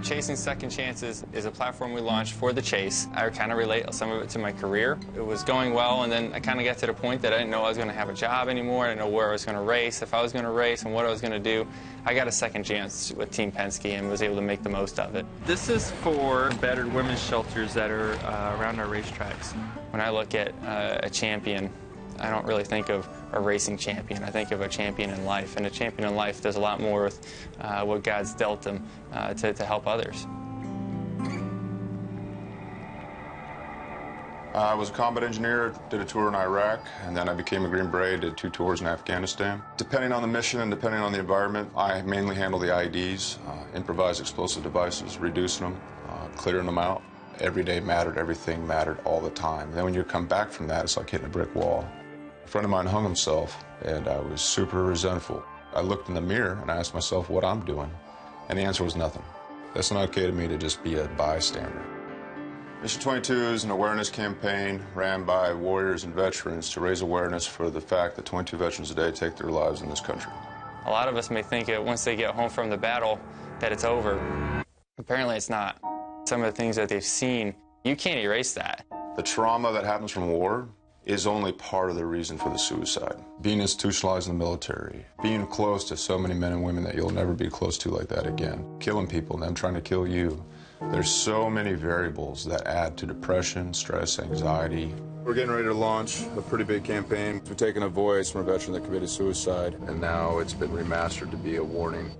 Chasing Second Chances is a platform we launched for the chase. I kind of relate some of it to my career. It was going well, and then I kind of got to the point that I didn't know I was going to have a job anymore. I didn't know where I was going to race, if I was going to race, and what I was going to do. I got a second chance with Team Penske and was able to make the most of it. This is for battered women's shelters that are around our racetracks. When I look at a champion, I don't really think of a racing champion. I think of a champion in life, and a champion in life does a lot more with what God's dealt them to help others. I was a combat engineer, did a tour in Iraq, and then I became a Green Beret, did 2 tours in Afghanistan. Depending on the mission and depending on the environment, I mainly handle the IEDs, improvised explosive devices, reducing them, clearing them out. Every day mattered, everything mattered all the time. Then when you come back from that, it's like hitting a brick wall. A friend of mine hung himself, and I was super resentful. I looked in the mirror and I asked myself what I'm doing, and the answer was nothing. That's not okay to me to just be a bystander. Mission 22 is an awareness campaign ran by warriors and veterans to raise awareness for the fact that 22 veterans a day take their lives in this country. A lot of us may think that once they get home from the battle that it's over. Apparently it's not. Some of the things that they've seen, you can't erase that. The trauma that happens from war is only part of the reason for the suicide. Being institutionalized in the military, being close to so many men and women that you'll never be close to like that again, killing people and them trying to kill you. There's so many variables that add to depression, stress, anxiety. We're getting ready to launch a pretty big campaign. We're taking a voice from a veteran that committed suicide, and now it's been remastered to be a warning.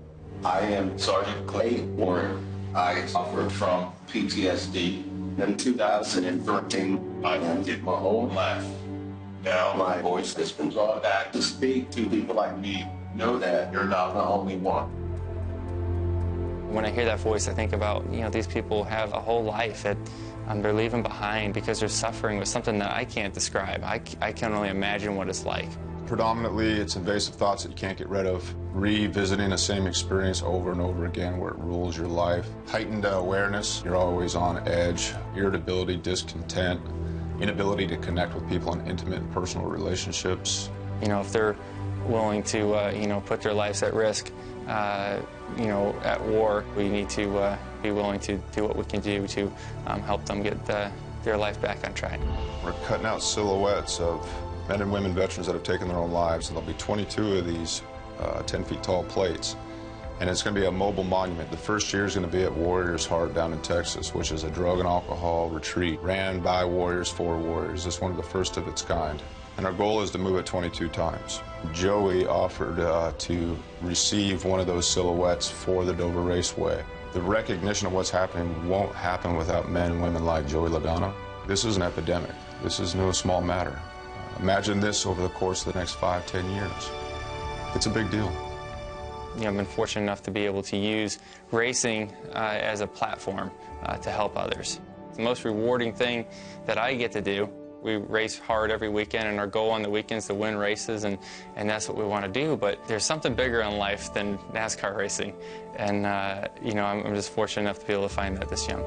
I am Sergeant Clay Warren. I suffered from PTSD. In 2013, I ended my own life. Now my voice has been brought back to speak to people like me. Know that you're not the only one. When I hear that voice, I think about, these people have a whole life that they're leaving behind because they're suffering with something that I can't describe. I can only imagine what it's like. Predominantly, it's invasive thoughts that you can't get rid of. Revisiting the same experience over and over again where it rules your life. Heightened awareness, you're always on edge. Irritability, discontent, inability to connect with people in intimate and personal relationships. If they're willing to, put their lives at risk, at war, we need to be willing to do what we can do to help them get their life back on track. We're cutting out silhouettes of men and women veterans that have taken their own lives, and there'll be 22 of these 10 feet tall plates. And it's going to be a mobile monument. The first year is going to be at Warriors Heart down in Texas, which is a drug and alcohol retreat ran by warriors for warriors. It's one of the first of its kind. And our goal is to move it 22 times. Joey offered to receive one of those silhouettes for the Dover Raceway. The recognition of what's happening won't happen without men and women like Joey Logano. This is an epidemic. This is no small matter. Imagine this over the course of the next 5, 10 years. It's a big deal. I've been fortunate enough to be able to use racing as a platform to help others. The most rewarding thing that I get to do, we race hard every weekend, and our goal on the weekends is to win races, and that's what we want to do. But there's something bigger in life than NASCAR racing, and I'm just fortunate enough to be able to find that this young.